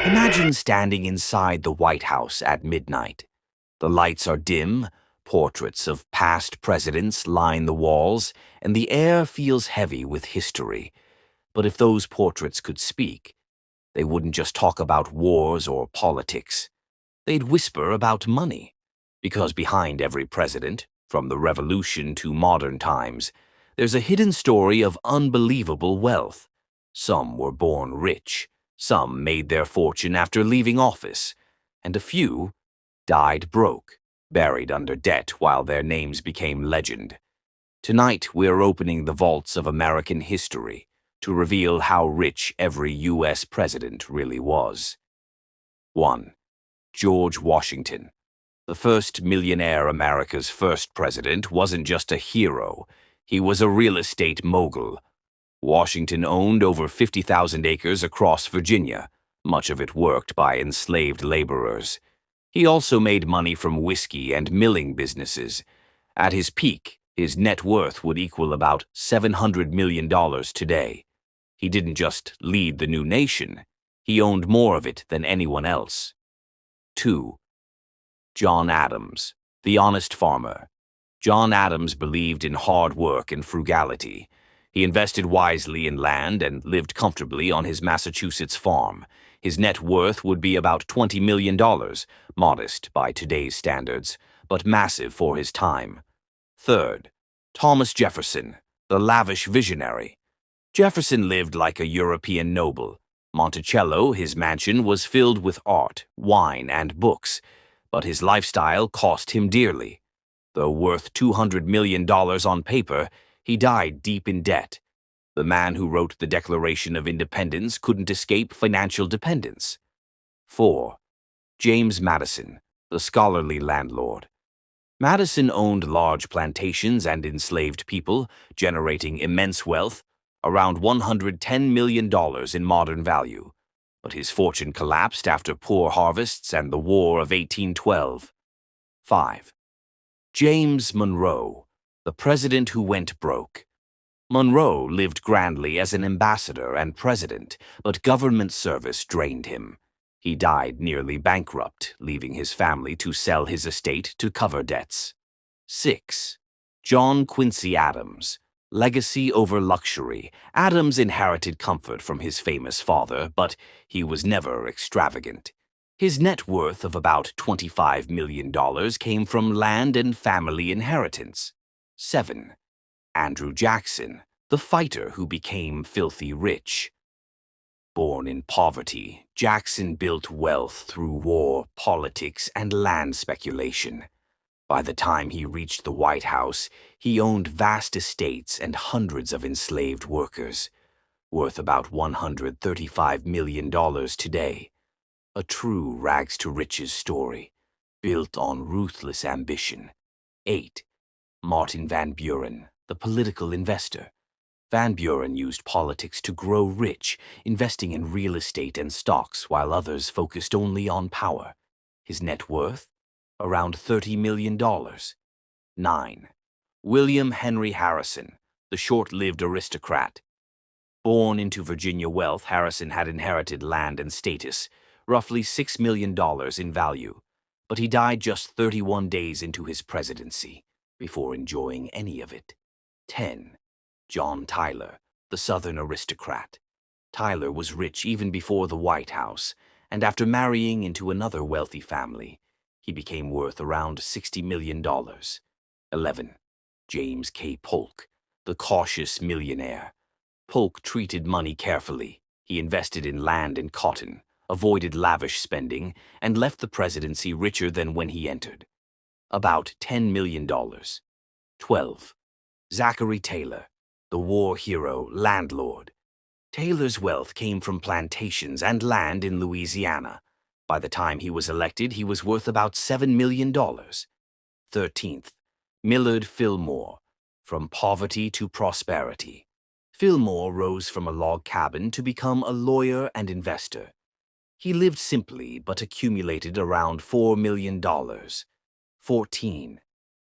Imagine standing inside the White House at midnight. The lights are dim, portraits of past presidents line the walls, and the air feels heavy with history. But if those portraits could speak, they wouldn't just talk about wars or politics. They'd whisper about money. Because behind every president, from the Revolution to modern times, there's a hidden story of unbelievable wealth. Some were born rich, some made their fortune after leaving office, and a few died broke, buried under debt while their names became legend. Tonight, we're opening the vaults of American history to reveal how rich every U.S. president really was. 1. George Washington. The first millionaire America's first president wasn't just a hero, he was a real estate mogul. Washington owned over 50,000 acres across Virginia, much of it worked by enslaved laborers. He also made money from whiskey and milling businesses. At his peak, his net worth would equal about $700 million today. He didn't just lead the new nation, he owned more of it than anyone else. 2. John Adams, the honest farmer. John Adams believed in hard work and frugality. He invested wisely in land and lived comfortably on his Massachusetts farm. His net worth would be about $20 million, modest by today's standards, but massive for his time. 3. Thomas Jefferson, the lavish visionary. Jefferson lived like a European noble. Monticello, his mansion, was filled with art, wine, and books, but his lifestyle cost him dearly. Though worth $200 million on paper, he died deep in debt. The man who wrote the Declaration of Independence couldn't escape financial dependence. 4. James Madison, the scholarly landlord. Madison owned large plantations and enslaved people, generating immense wealth, around $110 million in modern value. But his fortune collapsed after poor harvests and the War of 1812. 5. James Monroe, the president who went broke. Monroe lived grandly as an ambassador and president, but government service drained him. He died nearly bankrupt, leaving his family to sell his estate to cover debts. 6. John Quincy Adams. Legacy over luxury. Adams inherited comfort from his famous father, but he was never extravagant. His net worth of about $25 million came from land and family inheritance. 7. Andrew Jackson, the fighter who became filthy rich. Born in poverty, Jackson built wealth through war, politics, and land speculation. By the time he reached the White House, he owned vast estates and hundreds of enslaved workers, worth about $135 million today. A true rags-to-riches story, built on ruthless ambition. 8. Martin Van Buren, the political investor. Van Buren used politics to grow rich, investing in real estate and stocks while others focused only on power. His net worth? Around $30 million. 9. William Henry Harrison, the short-lived aristocrat. Born into Virginia wealth, Harrison had inherited land and status, roughly $6 million in value, but he died just 31 days into his presidency, before enjoying any of it. 10. John Tyler, the Southern aristocrat. Tyler was rich even before the White House, and after marrying into another wealthy family, he became worth around $60 million. 11. James K. Polk, the cautious millionaire. Polk treated money carefully. He invested in land and cotton, avoided lavish spending, and left the presidency richer than when he entered. About $10 million. 12. Zachary Taylor, the war hero landlord. Taylor's wealth came from plantations and land in Louisiana. By the time he was elected, he was worth about $7 million. 13th, Millard Fillmore, from poverty to prosperity. Fillmore rose from a log cabin to become a lawyer and investor. He lived simply but accumulated around $4 million. 14.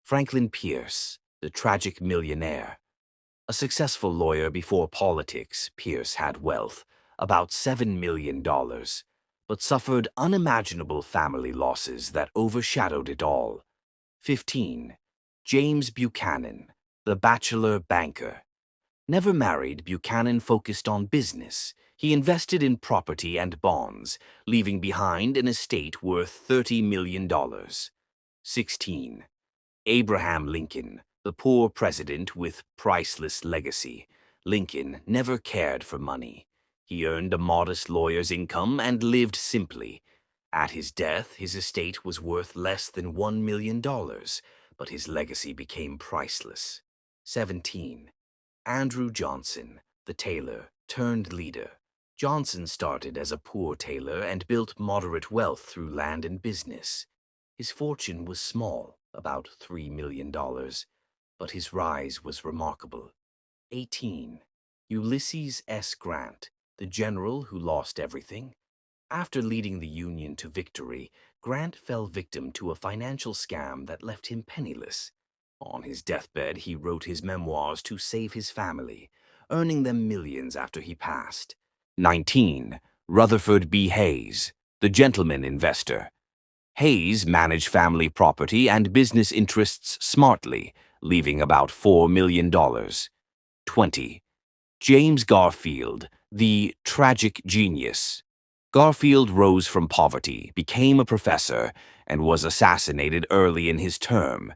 Franklin Pierce, the tragic millionaire. A successful lawyer before politics, Pierce had wealth, about $7 million. but suffered unimaginable family losses that overshadowed it all. 15. James Buchanan, the bachelor banker. Never married, Buchanan focused on business. He invested in property and bonds, leaving behind an estate worth $30 million. 16. Abraham Lincoln, the poor president with priceless legacy. Lincoln never cared for money. He earned a modest lawyer's income and lived simply. At his death, his estate was worth less than $1 million, but his legacy became priceless. 17. Andrew Johnson, the tailor turned leader. Johnson started as a poor tailor and built moderate wealth through land and business. His fortune was small, about $3 million, but his rise was remarkable. 18. Ulysses S. Grant, the general who lost everything. After leading the Union to victory, Grant fell victim to a financial scam that left him penniless. On his deathbed, he wrote his memoirs to save his family, earning them millions after he passed. 19. Rutherford B. Hayes, the gentleman investor. Hayes managed family property and business interests smartly, leaving about $4 million. 20. James Garfield, the tragic genius. Garfield rose from poverty, became a professor, and was assassinated early in his term.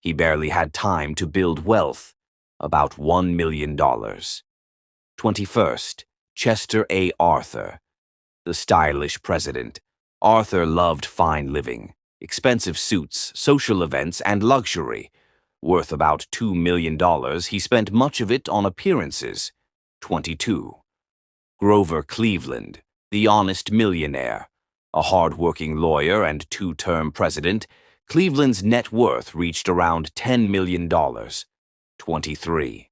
He barely had time to build wealth, about $1 million. 21st, Chester A. Arthur, the stylish president. Arthur loved fine living, expensive suits, social events, and luxury. Worth about $2 million, he spent much of it on appearances. 22. Grover Cleveland, the honest millionaire. A hard-working lawyer and two-term president, Cleveland's net worth reached around $10 million. 23.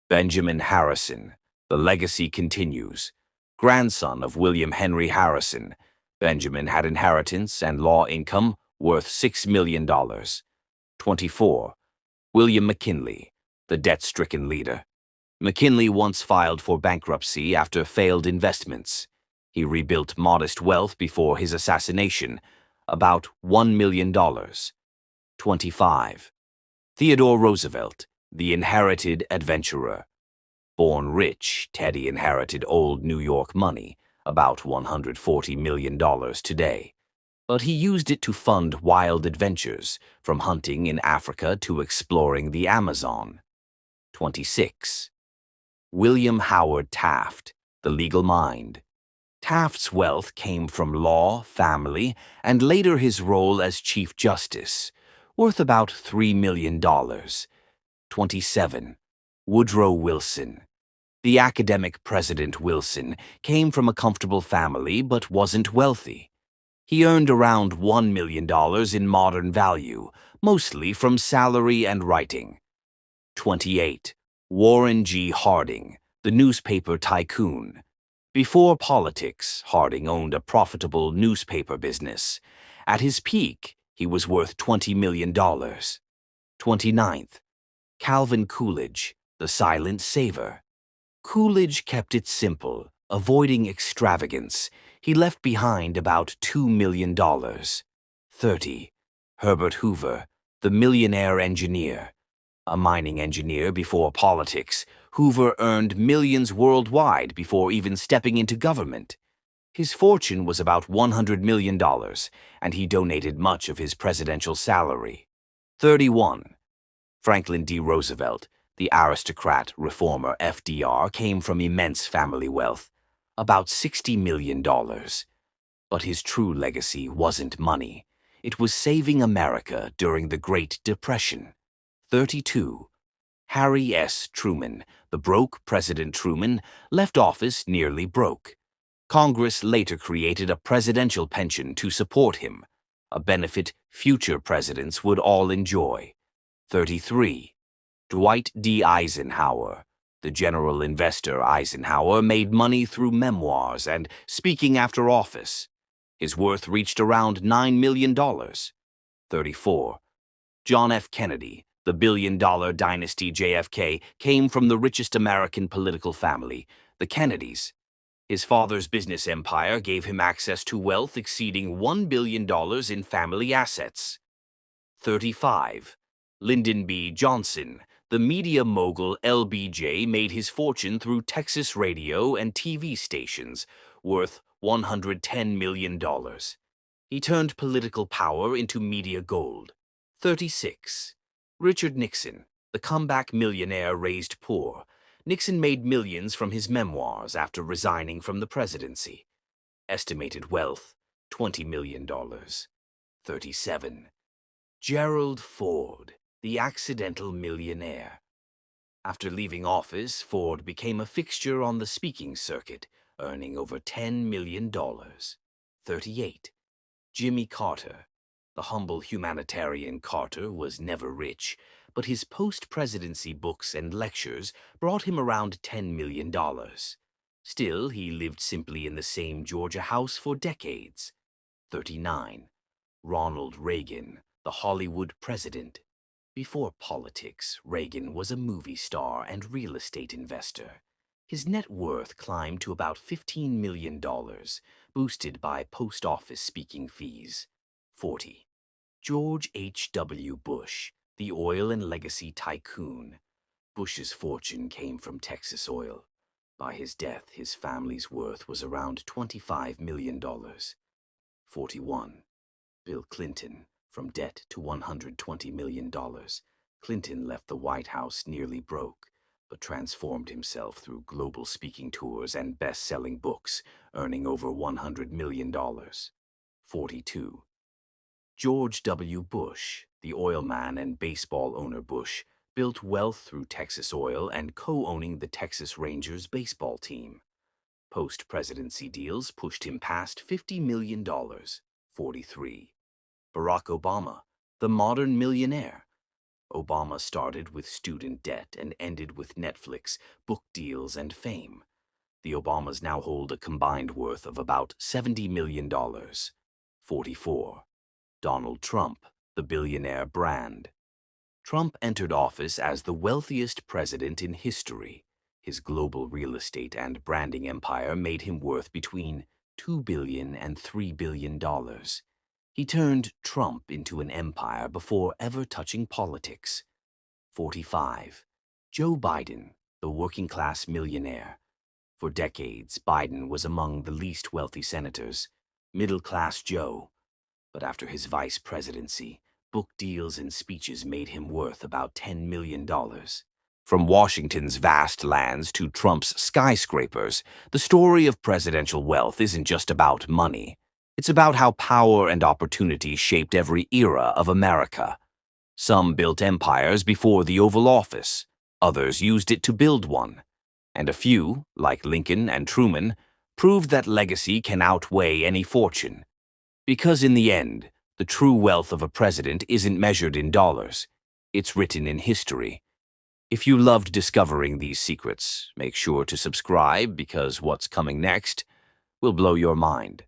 Benjamin Harrison, the legacy continues. Grandson of William Henry Harrison, Benjamin had inheritance and law income worth $6 million. 24. William McKinley, the debt-stricken leader. McKinley once filed for bankruptcy after failed investments. He rebuilt modest wealth before his assassination, about $1 million. 25. Theodore Roosevelt, the inherited adventurer. Born rich, Teddy inherited old New York money, about $140 million today. But he used it to fund wild adventures, from hunting in Africa to exploring the Amazon. 26. William Howard Taft, the legal mind. Taft's wealth came from law, family, and later his role as Chief Justice, worth about $3 million. 27. Woodrow Wilson. The academic President Wilson came from a comfortable family but wasn't wealthy. He earned around $1 million in modern value, mostly from salary and writing. 28. Warren G. Harding, the newspaper tycoon. Before politics, Harding owned a profitable newspaper business. At his peak, he was worth $20 million. 29th. Calvin Coolidge, the silent saver. Coolidge kept it simple, avoiding extravagance. He left behind about $2 million. 30. Herbert Hoover, the millionaire engineer. A mining engineer before politics, Hoover earned millions worldwide before even stepping into government. His fortune was about $100 million, and he donated much of his presidential salary. 31. Franklin D. Roosevelt, the aristocrat reformer FDR, came from immense family wealth, about $60 million. But his true legacy wasn't money. It was saving America during the Great Depression. 32. Harry S. Truman, the broke President Truman, left office nearly broke. Congress later created a presidential pension to support him, a benefit future presidents would all enjoy. 33. Dwight D. Eisenhower. The general investor Eisenhower made money through memoirs and speaking after office. His worth reached around $9 million. 34. John F. Kennedy, the billion-dollar dynasty JFK, came from the richest American political family, the Kennedys. His father's business empire gave him access to wealth exceeding $1 billion in family assets. 35. Lyndon B. Johnson, the media mogul LBJ, made his fortune through Texas radio and TV stations, worth $110 million. He turned political power into media gold. 36. Richard Nixon, the comeback millionaire raised poor. Nixon made millions from his memoirs after resigning from the presidency. Estimated wealth, $20 million. 37. Gerald Ford, the accidental millionaire. After leaving office, Ford became a fixture on the speaking circuit, earning over $10 million. 38. Jimmy Carter. The humble humanitarian Carter was never rich, but his post-presidency books and lectures brought him around $10 million. Still, he lived simply in the same Georgia house for decades. 39. Ronald Reagan, the Hollywood president. Before politics, Reagan was a movie star and real estate investor. His net worth climbed to about $15 million, boosted by post office speaking fees. 40. George H.W. Bush, the oil and legacy tycoon. Bush's fortune came from Texas oil. By his death, his family's worth was around $25 million. 41. Bill Clinton, from debt to $120 million. Clinton left the White House nearly broke, but transformed himself through global speaking tours and best-selling books, earning over $100 million. 42. George W. Bush, the oil man and baseball owner Bush, built wealth through Texas Oil and co-owning the Texas Rangers baseball team. Post-presidency deals pushed him past $50 million. 43. Barack Obama, the modern millionaire. Obama started with student debt and ended with Netflix, book deals, and fame. The Obamas now hold a combined worth of about $70 million. 44. Donald Trump, the billionaire brand. Trump entered office as the wealthiest president in history. His global real estate and branding empire made him worth between $2 billion and $3 billion. He turned Trump into an empire before ever touching politics. 45. Joe Biden, the working-class millionaire. For decades, Biden was among the least wealthy senators, middle-class Joe. But after his vice presidency, book deals and speeches made him worth about $10 million. From Washington's vast lands to Trump's skyscrapers, the story of presidential wealth isn't just about money. It's about how power and opportunity shaped every era of America. Some built empires before the Oval Office. Others used it to build one. And a few, like Lincoln and Truman, proved that legacy can outweigh any fortune. Because in the end, the true wealth of a president isn't measured in dollars. It's written in history. If you loved discovering these secrets, make sure to subscribe because what's coming next will blow your mind.